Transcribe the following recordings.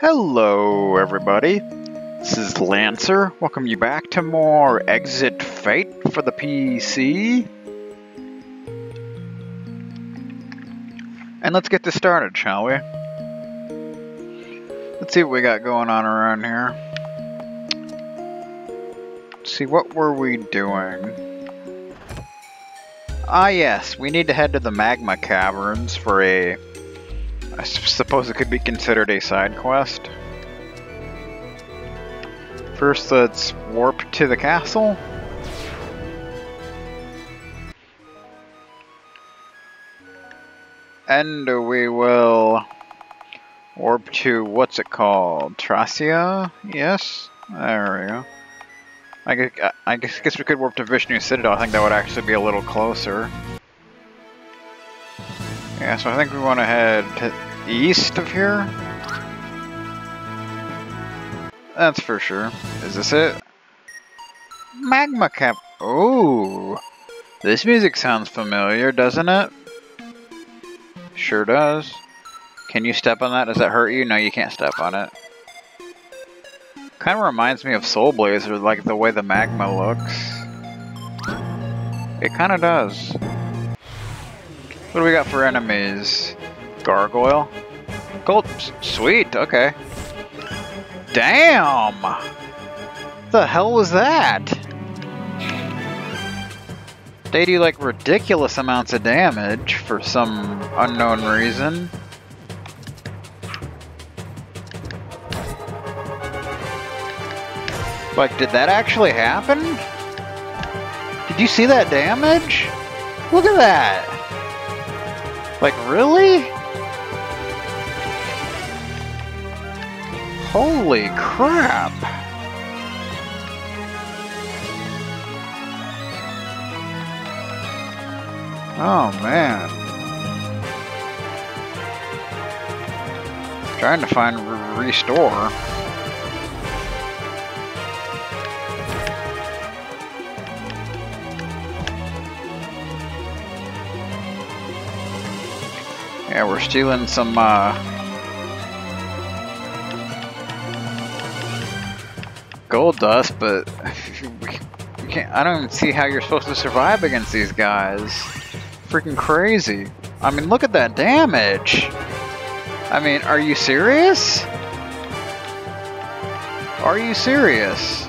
Hello everybody, this is Lancer. Welcome you back to more Exit Fate for the PC. And let's get this started, shall we? Let's see what we got going on around here. Let's see, what were we doing? Ah yes, we need to head to the Magma Caverns for a... I suppose it could be considered a side quest. First, let's warp to the castle. And we will warp to, what's it called? Tracia? Yes? There we go. I guess we could warp to Vishnu Citadel. I think that would actually be a little closer. Yeah, so I think we want to head to east of here. That's for sure. Is this it? Magma Cap. Oh, this music sounds familiar, doesn't it? Sure does. Can you step on that? Does that hurt you? No, you can't step on it. Kind of reminds me of Soul Blazer, like the way the magma looks. It kind of does. What do we got for enemies? Gargoyle? Gold. Sweet, okay. Damn! The hell was that? They do like ridiculous amounts of damage for some unknown reason. Like, did that actually happen? Did you see that damage? Look at that! Like, really? Holy crap! Oh, man. Trying to find restore. Yeah, we're stealing some, gold dust, but we can't, I don't even see how you're supposed to survive against these guys. Freaking crazy. I mean, look at that damage! I mean, are you serious? Are you serious?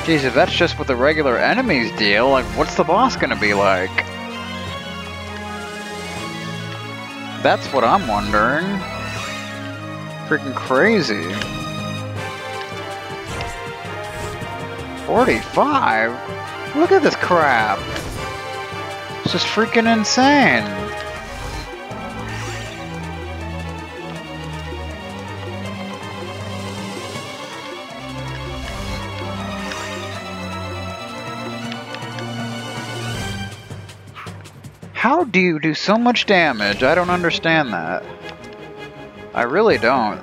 Jeez, if that's just what the regular enemies deal, like, what's the boss gonna be like? That's what I'm wondering. Freaking crazy. 45? Look at this crap. It's just freaking insane. How do you do so much damage? I don't understand that. I really don't.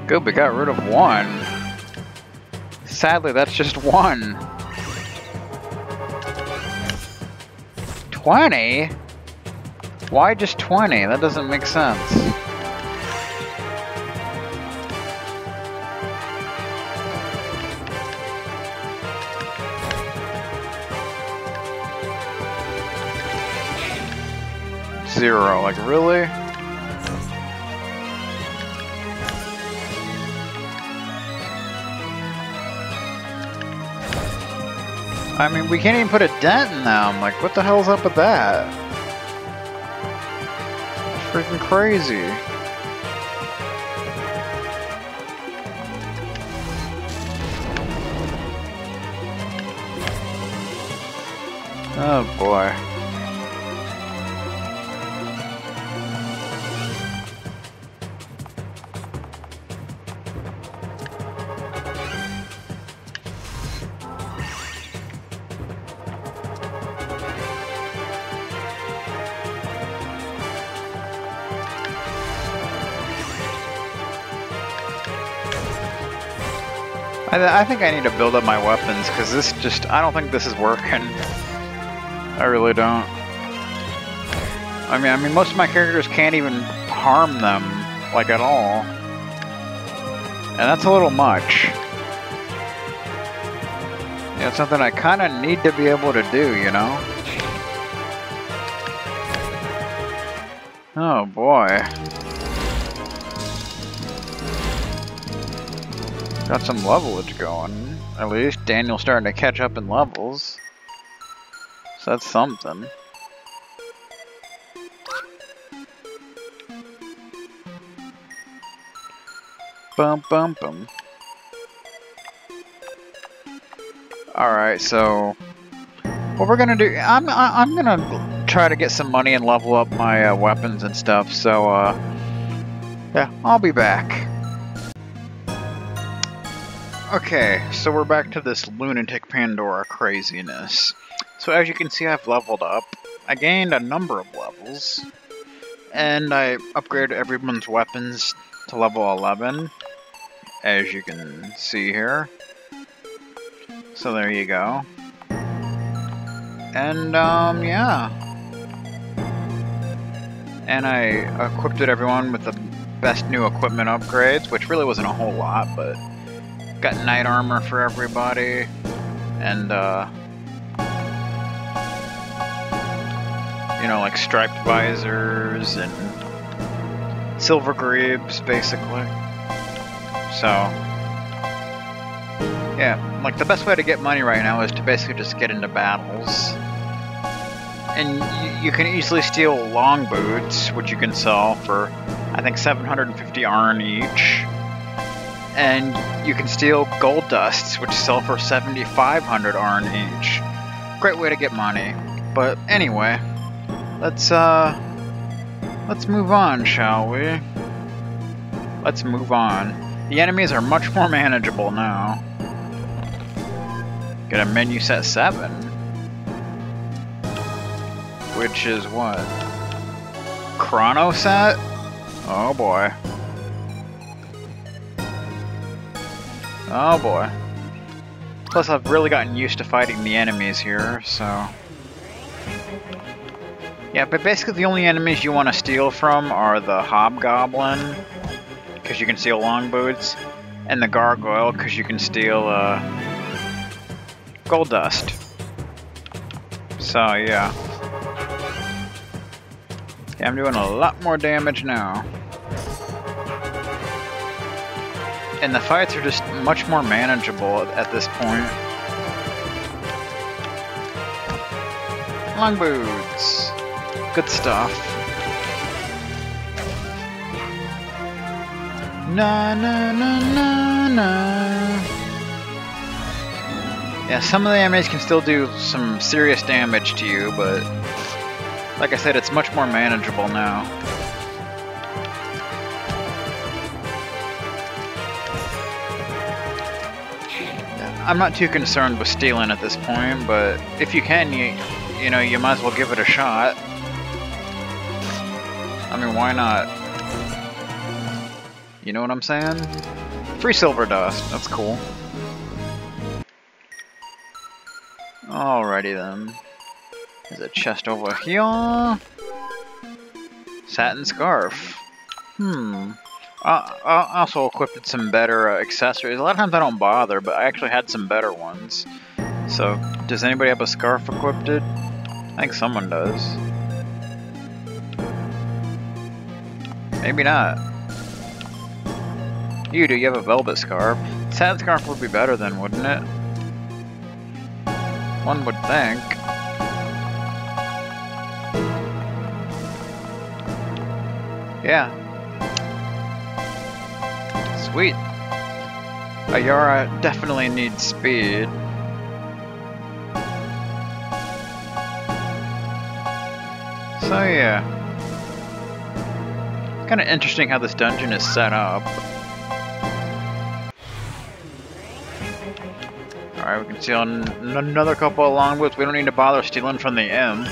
Good, we got rid of one. Sadly, that's just one. 20? Why just 20? That doesn't make sense. Zero, like, really? I mean, we can't even put a dent in them. Like, what the hell's up with that? It's freaking crazy. Oh boy. I think I need to build up my weapons, because this just... I don't think this is working. I really don't. I mean, most of my characters can't even harm them, like, at all. And that's a little much. Yeah, it's something I kind of need to be able to do, you know? Oh, boy. Got some levelage going, at least. Daniel's starting to catch up in levels. So that's something. Bum bum bum. Alright, so what we're gonna do, I'm gonna try to get some money and level up my weapons and stuff, so yeah, I'll be back. Okay, so we're back to this lunatic Pandora craziness. So as you can see, I've leveled up. I gained a number of levels, and I upgraded everyone's weapons to level 11, as you can see here. So there you go. And yeah. And I equipped everyone with the best new equipment upgrades, which really wasn't a whole lot, but got knight armor for everybody, and you know, like striped visors and silver greaves, basically. So yeah, like the best way to get money right now is to basically just get into battles. And you can easily steal long boots, which you can sell for, I think, 750 Arn each. And you can steal gold dusts, which sell for 7,500 Arn each. Great way to get money. But anyway, let's move on, shall we? Let's move on. The enemies are much more manageable now. Get a menu set 7. Which is what? Chrono set? Oh boy. Oh boy. Plus I've really gotten used to fighting the enemies here, so... Yeah, but basically the only enemies you want to steal from are the Hobgoblin, because you can steal long boots, and the Gargoyle, because you can steal gold dust. So yeah. Yeah, I'm doing a lot more damage now. And the fights are just much more manageable at this point. Long boots. Good stuff. Na na na na na. Yeah, some of the enemies can still do some serious damage to you, but like I said, it's much more manageable now. I'm not too concerned with stealing at this point, but if you can, you know, you might as well give it a shot. I mean, why not? You know what I'm saying? Free silver dust, that's cool. Alrighty then. There's a chest over here. Satin scarf. I also equipped some better accessories. A lot of times I don't bother, but I actually had some better ones. So, does anybody have a scarf equipped? I think someone does. Maybe not. You do, you have a velvet scarf. Satin scarf would be better then, wouldn't it? One would think. Yeah. Sweet. Ayara definitely needs speed. So yeah. Kind of interesting how this dungeon is set up. Alright, we can steal another couple of longboots. We don't need to bother stealing from the M,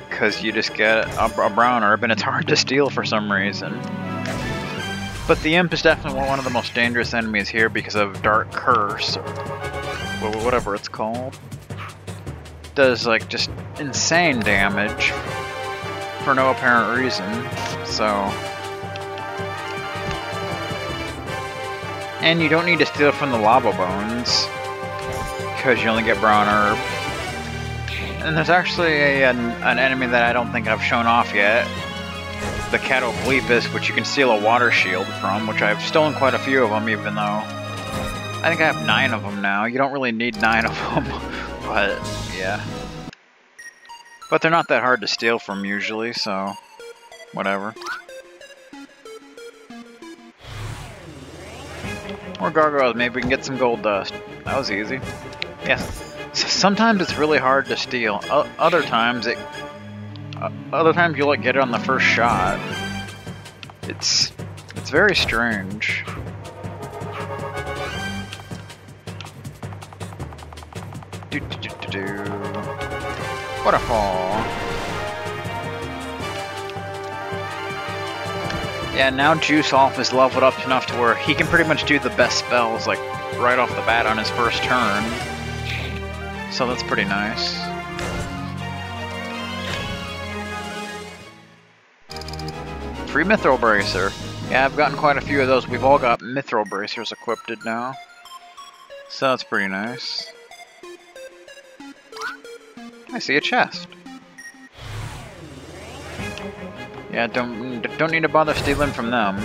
because you just get a brown herb and it's hard to steal for some reason. But the imp is definitely one of the most dangerous enemies here because of Dark Curse, or whatever it's called. Does like just insane damage for no apparent reason, so. And you don't need to steal from the lava bones, because you only get brown herb. And there's actually an enemy that I don't think I've shown off yet. The Catoblepus, which you can steal a water shield from, which I've stolen quite a few of them, even though I think I have 9 of them now. You don't really need 9 of them, but yeah. But they're not that hard to steal from usually, so whatever. More gargoyles, maybe we can get some gold dust. That was easy. Yes. Sometimes it's really hard to steal. Other times you'll like get it on the first shot. It's very strange. Waterfall. Yeah, now Juice Off is leveled up enough to where he can pretty much do the best spells like right off the bat on his first turn. So that's pretty nice. Free Mithril Bracer. Yeah, I've gotten quite a few of those. We've all got Mithril Bracers equipped now. So that's pretty nice. I see a chest. Yeah, don't need to bother stealing from them.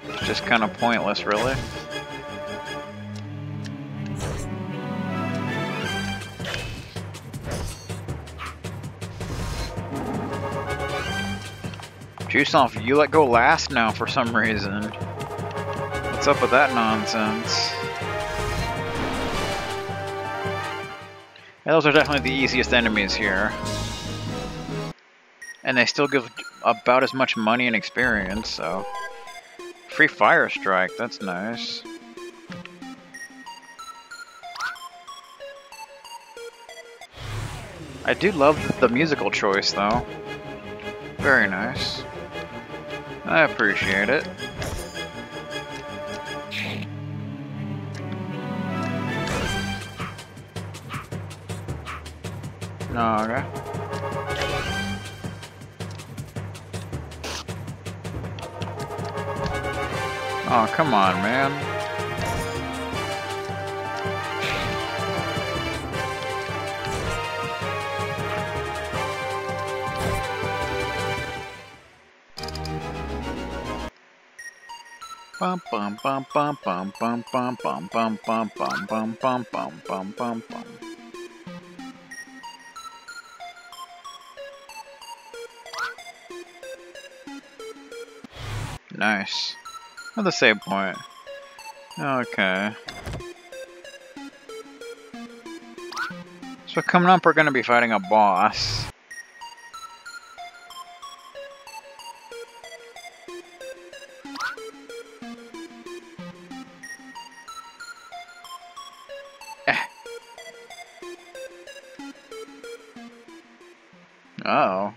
It's just kind of pointless, really. Juice Off, you let go last now for some reason. What's up with that nonsense? Yeah, those are definitely the easiest enemies here. And they still give about as much money and experience, so. Free Fire Strike, that's nice. I do love the musical choice, though. Very nice. I appreciate it. Okay. Oh, come on, man. Bum bum bum bum bum bum bum bum bum bum bum bum bum bum bum bum bum. Nice. At the save point. Okay. So coming up, we're going to be fighting a boss. Uh-oh.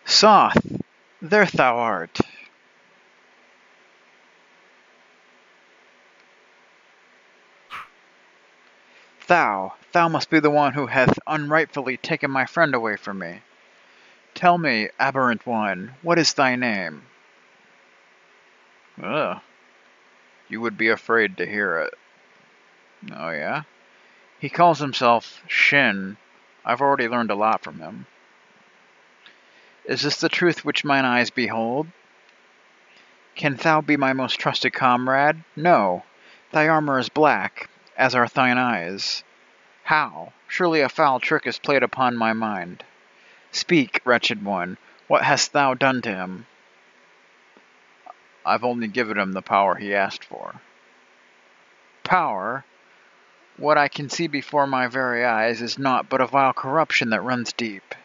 Soth, there thou art. Thou must be the one who hath unrightfully taken my friend away from me. Tell me, aberrant one, what is thy name? Ugh. You would be afraid to hear it. Oh yeah? He calls himself Shin. I've already learned a lot from him. Is this the truth which mine eyes behold? Canst thou be my most trusted comrade? No. Thy armor is black, as are thine eyes. How? Surely a foul trick is played upon my mind. Speak, wretched one, what hast thou done to him? I've only given him the power he asked for. Power? What I can see before my very eyes is naught but a vile corruption that runs deep.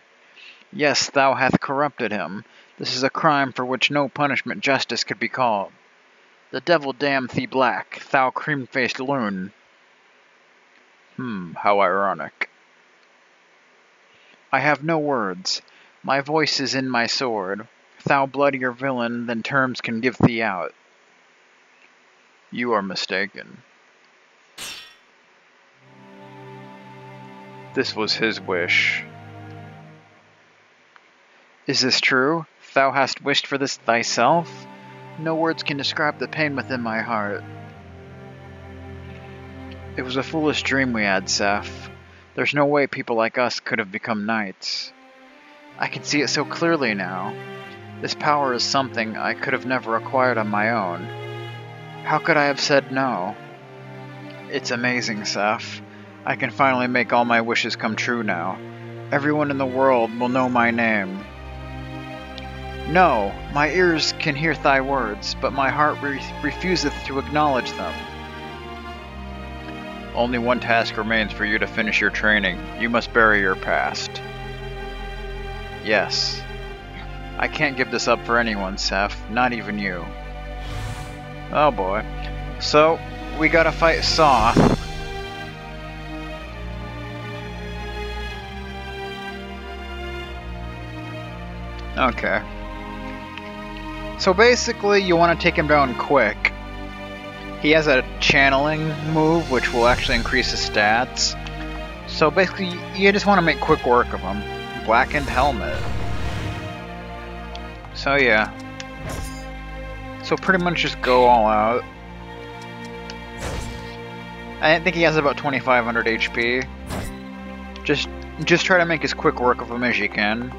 Yes, thou hast corrupted him. This is a crime for which no punishment justice could be called. The devil damn thee black, thou cream-faced loon. How ironic. I have no words. My voice is in my sword. Thou bloodier villain than terms can give thee out. You are mistaken. This was his wish. Is this true? Thou hast wished for this thyself? No words can describe the pain within my heart. It was a foolish dream we had, Seth. There's no way people like us could have become knights. I can see it so clearly now. This power is something I could have never acquired on my own. How could I have said no? It's amazing, Seth. I can finally make all my wishes come true now. Everyone in the world will know my name. No, my ears can hear thy words, but my heart refuseth to acknowledge them. Only one task remains for you to finish your training. You must bury your past. Yes. I can't give this up for anyone, Seth. Not even you. Oh boy. So, we gotta fight Soth. Okay. So basically, you want to take him down quick. He has a channeling move, which will actually increase his stats. So basically, you just want to make quick work of him. Blackened helmet. So yeah. So pretty much just go all out. I think he has about 2,500 HP. Just try to make as quick work of him as you can.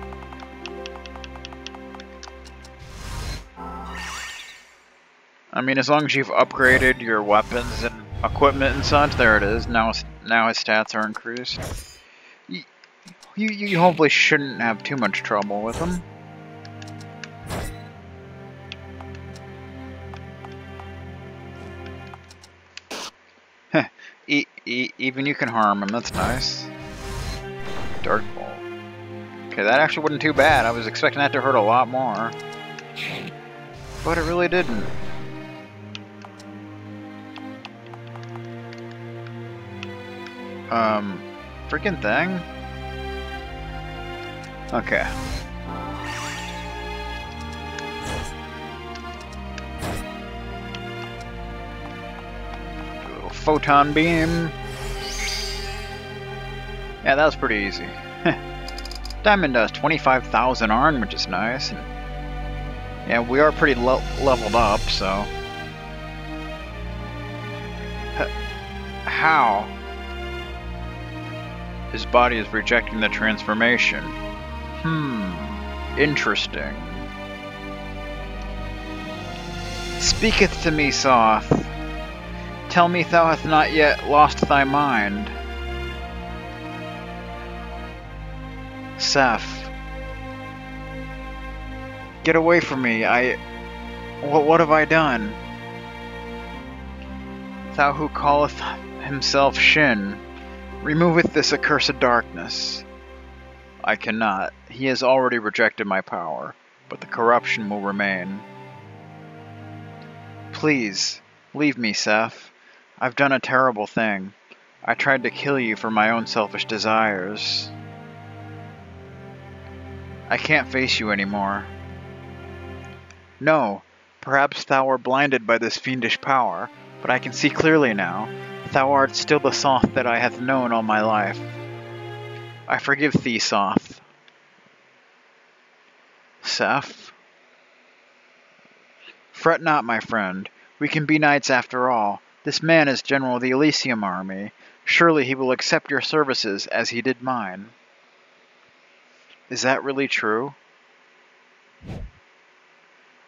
I mean, as long as you've upgraded your weapons and equipment and such, there it is. Now his stats are increased. You hopefully shouldn't have too much trouble with him. Even you can harm him, that's nice. Dark Bolt. Okay, that actually wasn't too bad. I was expecting that to hurt a lot more. But it really didn't. Freaking thing? Okay. A little photon beam. Yeah, that was pretty easy. Diamond does 25,000 ARN, which is nice. And yeah, we are pretty leveled up, so... How? His body is rejecting the transformation. Interesting. Speaketh to me, Soth. Tell me thou hast not yet lost thy mind. Seth. Get away from me, What have I done? Thou who calleth himself Shin, removeth this accursed darkness. I cannot. He has already rejected my power, but the corruption will remain. Please, leave me, Seth. I've done a terrible thing. I tried to kill you for my own selfish desires. I can't face you anymore. No, perhaps thou were blinded by this fiendish power, but I can see clearly now. Thou art still the Soth that I have known all my life. I forgive thee, Soth. Seth? Fret not, my friend. We can be knights after all. This man is General of the Elysium Army. Surely he will accept your services as he did mine. Is that really true?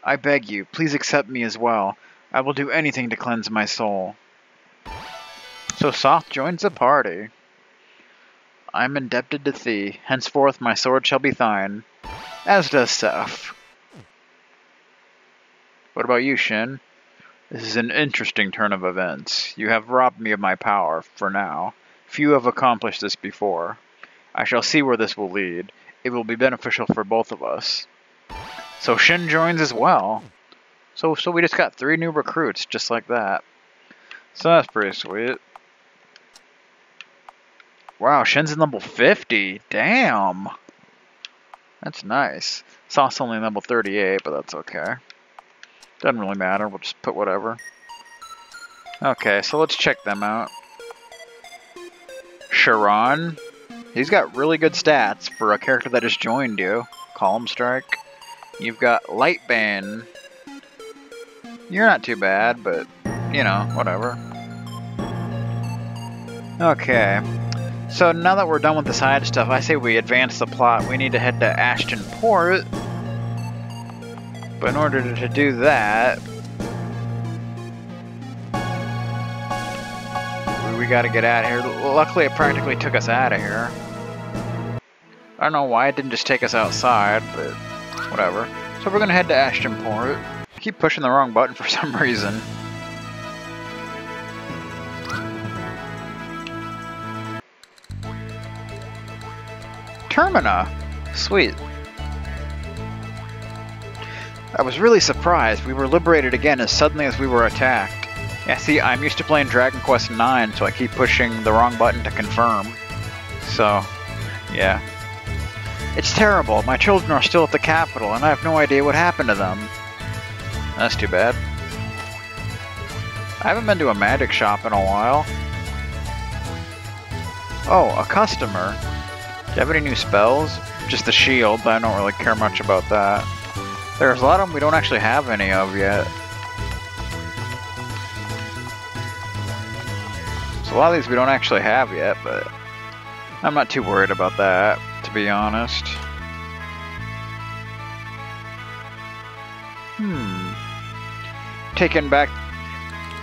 I beg you, please accept me as well. I will do anything to cleanse my soul. So Soth joins the party. I am indebted to thee. Henceforth my sword shall be thine. As does Seth. What about you, Shin? This is an interesting turn of events. You have robbed me of my power, for now. Few have accomplished this before. I shall see where this will lead. It will be beneficial for both of us. So Shin joins as well. So we just got 3 new recruits, just like that. So that's pretty sweet. Wow, Shin's in level 50. Damn. That's nice. Sauce only level 38, but that's okay. Doesn't really matter, we'll just put whatever. Okay, so let's check them out. Sharon. He's got really good stats for a character that just joined you. Column Strike. You've got Lightbane. You're not too bad, but, you know, whatever. Okay. So now that we're done with the side stuff, I say we advance the plot. We need to head to Ashton Port. But in order to do that, we gotta get out of here. Luckily, it practically took us out of here. I don't know why it didn't just take us outside, but whatever. So we're gonna head to Ashton Port. I keep pushing the wrong button for some reason. Termina! Sweet. I was really surprised. We were liberated again as suddenly as we were attacked. Yeah, see, I'm used to playing Dragon Quest IX, so I keep pushing the wrong button to confirm. So, yeah. It's terrible. My children are still at the capital, and I have no idea what happened to them. That's too bad. I haven't been to a magic shop in a while. Oh, a customer. Do you have any new spells? Just the shield, but I don't really care much about that. There's a lot of them we don't actually have any of yet. So a lot of these we don't actually have yet, but I'm not too worried about that, to be honest. Taking back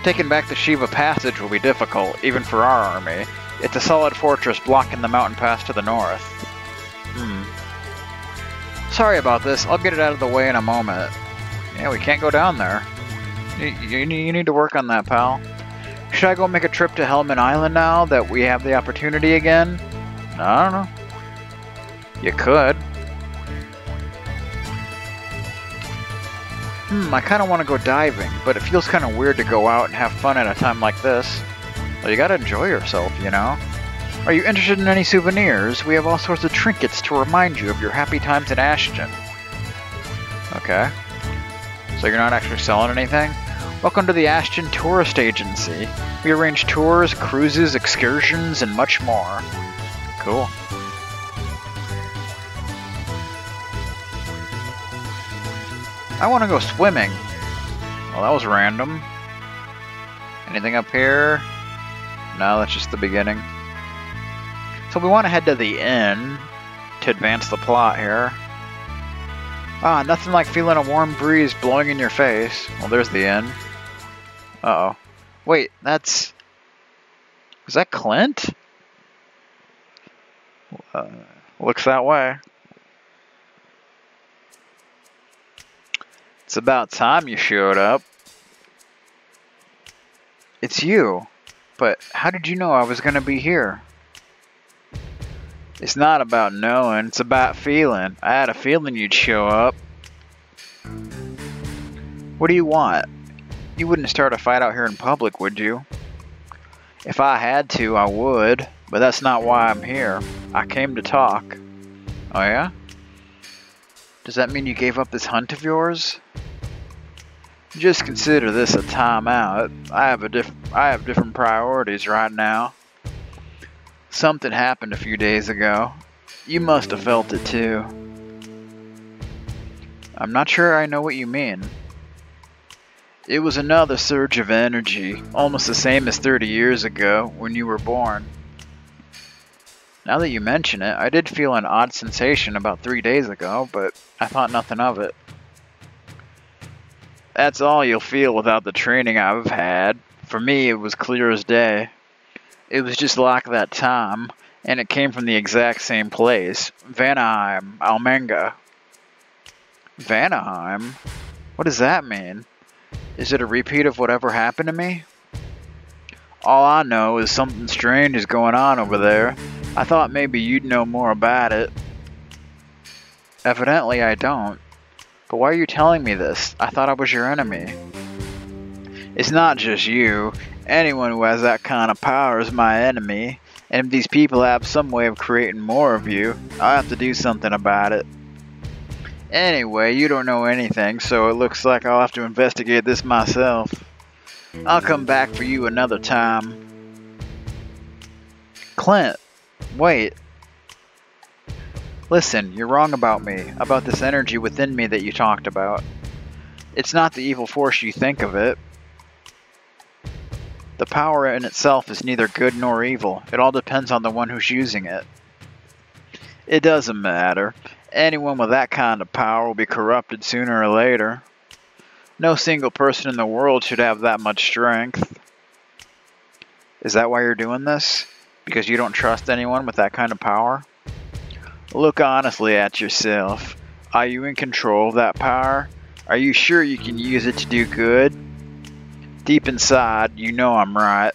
the Shiva Passage will be difficult, even for our army. It's a solid fortress blocking the mountain pass to the north. Sorry about this, I'll get it out of the way in a moment. Yeah, we can't go down there. You need to work on that, pal. Should I go make a trip to Hellman Island now that we have the opportunity again? I don't know. You could. I kind of want to go diving, but it feels kind of weird to go out and have fun at a time like this. Well, you gotta enjoy yourself, you know? Are you interested in any souvenirs? We have all sorts of trinkets to remind you of your happy times in Ashton. Okay. So you're not actually selling anything? Welcome to the Ashton Tourist Agency. We arrange tours, cruises, excursions, and much more. Cool. I want to go swimming. Well, that was random. Anything up here? No, that's just the beginning. So we want to head to the inn to advance the plot here. Ah, nothing like feeling a warm breeze blowing in your face. Well, there's the inn. Uh-oh. Wait, that's... Is that Clint? Looks that way. It's about time you showed up. It's you. But how did you know I was going to be here? It's not about knowing, it's about feeling. I had a feeling you'd show up. What do you want? You wouldn't start a fight out here in public, would you? If I had to, I would. But that's not why I'm here. I came to talk. Oh yeah? Does that mean you gave up this hunt of yours? Just consider this a timeout. I have different priorities right now. Something happened a few days ago. You must have felt it too. I'm not sure I know what you mean. It was another surge of energy, almost the same as 30 years ago when you were born. Now that you mention it, I did feel an odd sensation about 3 days ago, but I thought nothing of it. That's all you'll feel without the training I've had. For me, it was clear as day. It was just like that time, and it came from the exact same place. Vanaheim, Almenga. Vanaheim? What does that mean? Is it a repeat of whatever happened to me? All I know is something strange is going on over there. I thought maybe you'd know more about it. Evidently I don't. But why are you telling me this? I thought I was your enemy. It's not just you. Anyone who has that kind of power is my enemy. And if these people have some way of creating more of you, I'll have to do something about it. Anyway, you don't know anything, so it looks like I'll have to investigate this myself. I'll come back for you another time. Clint, wait. Listen, you're wrong about me, about this energy within me that you talked about. It's not the evil force you think of it. The power in itself is neither good nor evil. It all depends on the one who's using it. It doesn't matter. Anyone with that kind of power will be corrupted sooner or later. No single person in the world should have that much strength. Is that why you're doing this? Because you don't trust anyone with that kind of power? Look honestly at yourself. Are you in control of that power? Are you sure you can use it to do good? Deep inside, you know I'm right.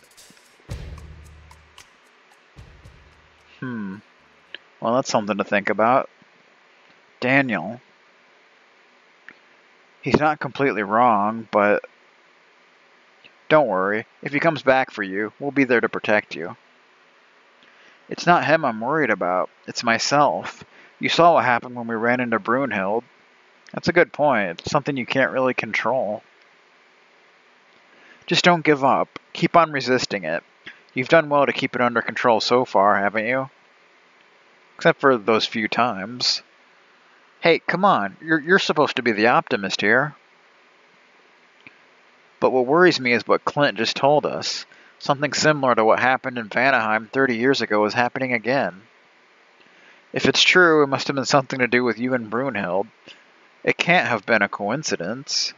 Well, that's something to think about. Daniel. He's not completely wrong, but don't worry. If he comes back for you, we'll be there to protect you. It's not him I'm worried about. It's myself. You saw what happened when we ran into Brunhild. That's a good point. It's something you can't really control. Just don't give up. Keep on resisting it. You've done well to keep it under control so far, haven't you? Except for those few times. Hey, come on. You're supposed to be the optimist here. But what worries me is what Clint just told us. Something similar to what happened in Vanaheim 30 years ago is happening again. If it's true, it must have been something to do with you and Brunhild. It can't have been a coincidence.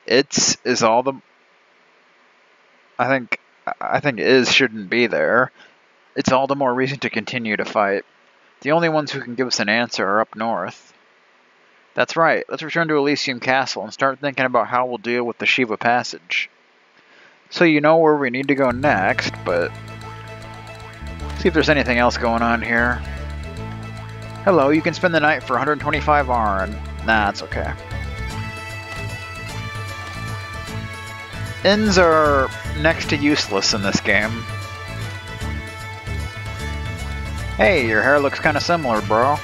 Is all the... I think is shouldn't be there. It's all the more reason to continue to fight. The only ones who can give us an answer are up north. That's right. Let's return to Elysium Castle and start thinking about how we'll deal with the Shiva Passage. So you know where we need to go next, but... see if there's anything else going on here. Hello, you can spend the night for 125 Arn. Nah, it's okay. Inns are next to useless in this game. Hey, your hair looks kinda similar, bro.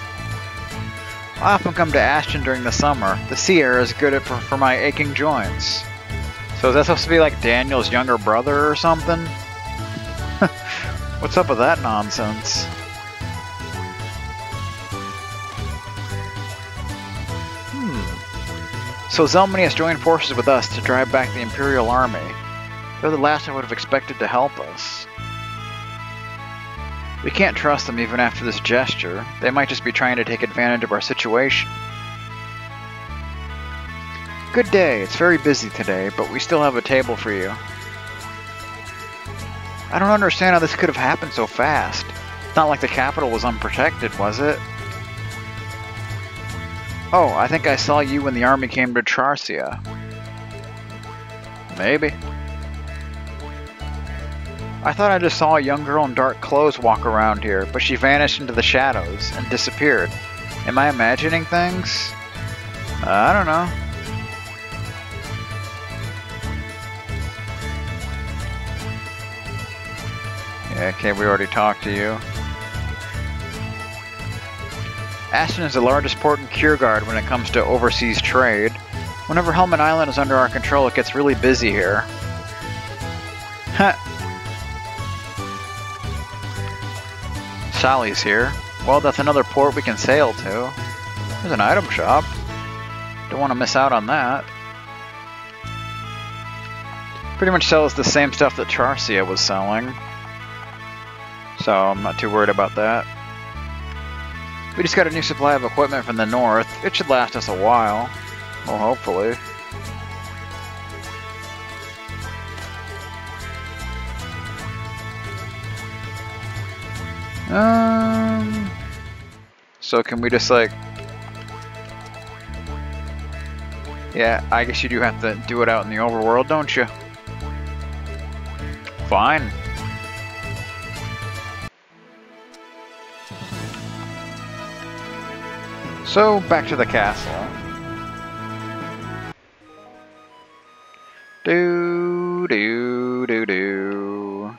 I often come to Ashton during the summer. The sea air is good for my aching joints. So is that supposed to be like Daniel's younger brother or something? What's up with that nonsense? So Zelmany has joined forces with us to drive back the Imperial Army. They're the last I would have expected to help us. We can't trust them even after this gesture. They might just be trying to take advantage of our situation. Good day. It's very busy today, but we still have a table for you. I don't understand how this could have happened so fast. It's not like the capital was unprotected, was it? Oh, I think I saw you when the army came to Charcia. Maybe. I thought I just saw a young girl in dark clothes walk around here, but she vanished into the shadows and disappeared. Am I imagining things? I don't know. Yeah, okay, we already talked to you. Ashton is the largest port in Kiergaard when it comes to overseas trade. Whenever Helmet Island is under our control, it gets really busy here. Heh. Sally's here. Well, that's another port we can sail to. There's an item shop. Don't want to miss out on that. Pretty much sells the same stuff that Charcia was selling. So I'm not too worried about that. We just got a new supply of equipment from the north. It should last us a while. Well, hopefully. So can we just like... yeah, I guess you do have to do it out in the overworld, don't you? Fine. So, back to the castle. Do, do, do, do.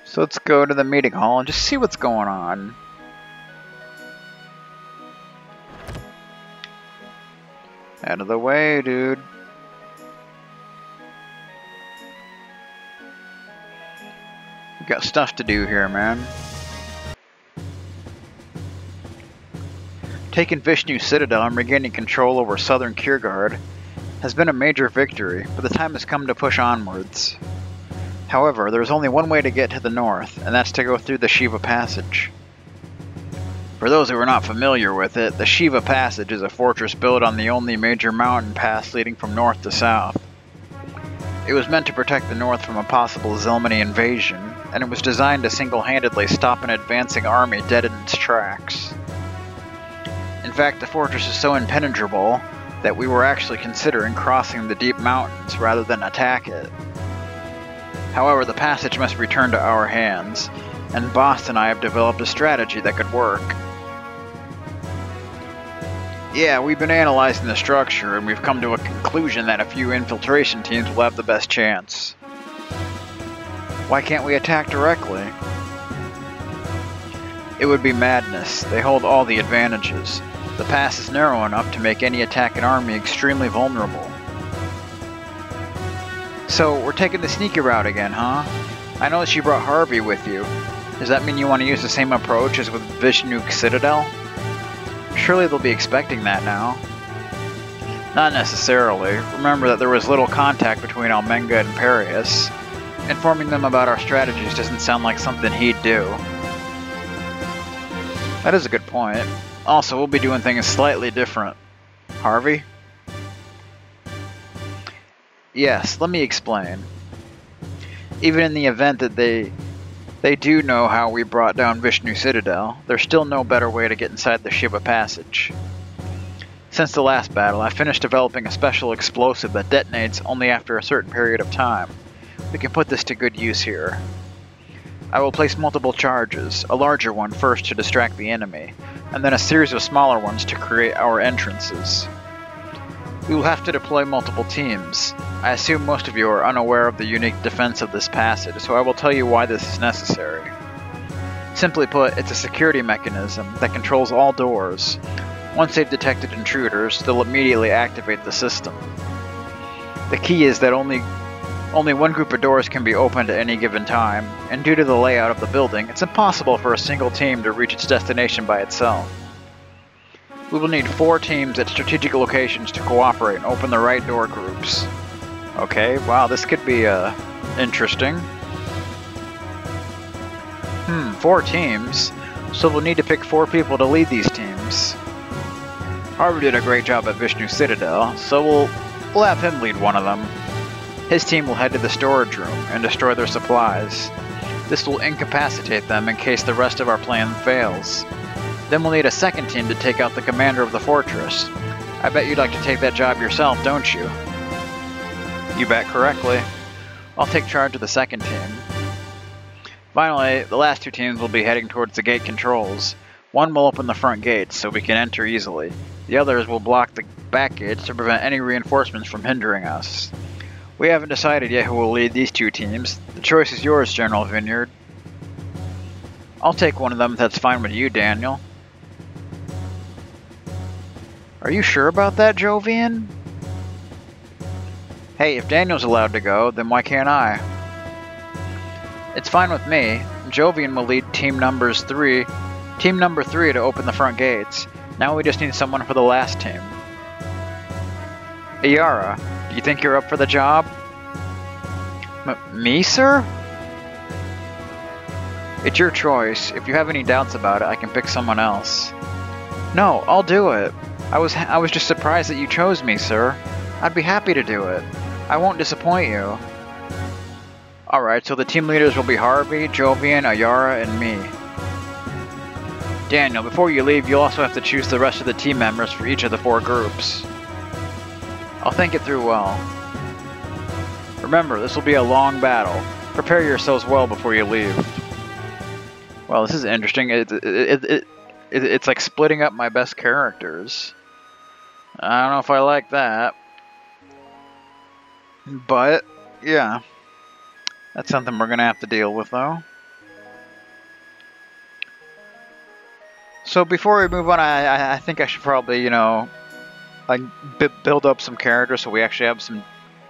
So let's go to the meeting hall and just see what's going on. Out of the way, dude. We got stuff to do here, man. Taking Vishnu Citadel and regaining control over southern Kiergaard has been a major victory, but the time has come to push onwards. However, there is only one way to get to the north, and that's to go through the Shiva Passage. For those who are not familiar with it, the Shiva Passage is a fortress built on the only major mountain pass leading from north to south. It was meant to protect the north from a possible Zelmani invasion, and it was designed to single-handedly stop an advancing army dead in its tracks. In fact, the fortress is so impenetrable that we were actually considering crossing the deep mountains rather than attack it. However, the passage must return to our hands, and Boss and I have developed a strategy that could work. Yeah, we've been analyzing the structure, and we've come to a conclusion that a few infiltration teams will have the best chance. Why can't we attack directly? It would be madness. They hold all the advantages. The pass is narrow enough to make any attacking army extremely vulnerable. So, we're taking the sneaky route again, huh? I noticed you brought Harvey with you. Does that mean you want to use the same approach as with Vishnu Citadel? Surely they'll be expecting that now. Not necessarily. Remember that there was little contact between Almenga and Perius. Informing them about our strategies doesn't sound like something he'd do. That is a good point. Also, we'll be doing things slightly different. Harvey? Yes, let me explain. Even in the event that they do know how we brought down Vishnu Citadel, there's still no better way to get inside the Shiva Passage. Since the last battle, I finished developing a special explosive that detonates only after a certain period of time. We can put this to good use here. I will place multiple charges, a larger one first to distract the enemy, and then a series of smaller ones to create our entrances. We will have to deploy multiple teams. I assume most of you are unaware of the unique defense of this passage, so I will tell you why this is necessary. Simply put, it's a security mechanism that controls all doors. Once they've detected intruders, they'll immediately activate the system. The key is that only one group of doors can be opened at any given time, and due to the layout of the building, it's impossible for a single team to reach its destination by itself. We will need 4 teams at strategic locations to cooperate and open the right door groups. Okay, wow, this could be interesting. 4 teams, so we'll need to pick 4 people to lead these teams. Harvey did a great job at Vishnu Citadel, so we'll have him lead one of them. His team will head to the storage room and destroy their supplies. This will incapacitate them in case the rest of our plan fails. Then we'll need a second team to take out the commander of the fortress. I bet you'd like to take that job yourself, don't you? You bet correctly. I'll take charge of the second team. Finally, the last 2 teams will be heading towards the gate controls. One will open the front gates so we can enter easily. The others will block the back gates to prevent any reinforcements from hindering us. We haven't decided yet who will lead these 2 teams. The choice is yours, General Vineyard. I'll take one of them if that's fine with you, Daniel. Are you sure about that, Jovian? Hey, if Daniel's allowed to go, then why can't I? It's fine with me. Jovian will lead team number 3 to open the front gates. Now we just need someone for the last team. Ayara, do you think you're up for the job? Me, sir? It's your choice. If you have any doubts about it, I can pick someone else. No, I'll do it. I was just surprised that you chose me, sir. I'd be happy to do it. I won't disappoint you. Alright, so the team leaders will be Harvey, Jovian, Ayara, and me. Daniel, before you leave, you'll also have to choose the rest of the team members for each of the 4 groups. I'll think it through well. Remember, this will be a long battle. Prepare yourselves well before you leave. Well, this is interesting. It's like splitting up my best characters. I don't know if I like that. But, yeah. That's something we're going to have to deal with, though. So before we move on, I think I should probably, you know, like build up some characters so we actually have some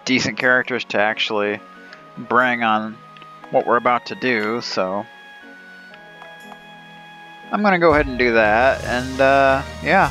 decent characters to actually bring on what we're about to do. So I'm gonna go ahead and do that, and yeah.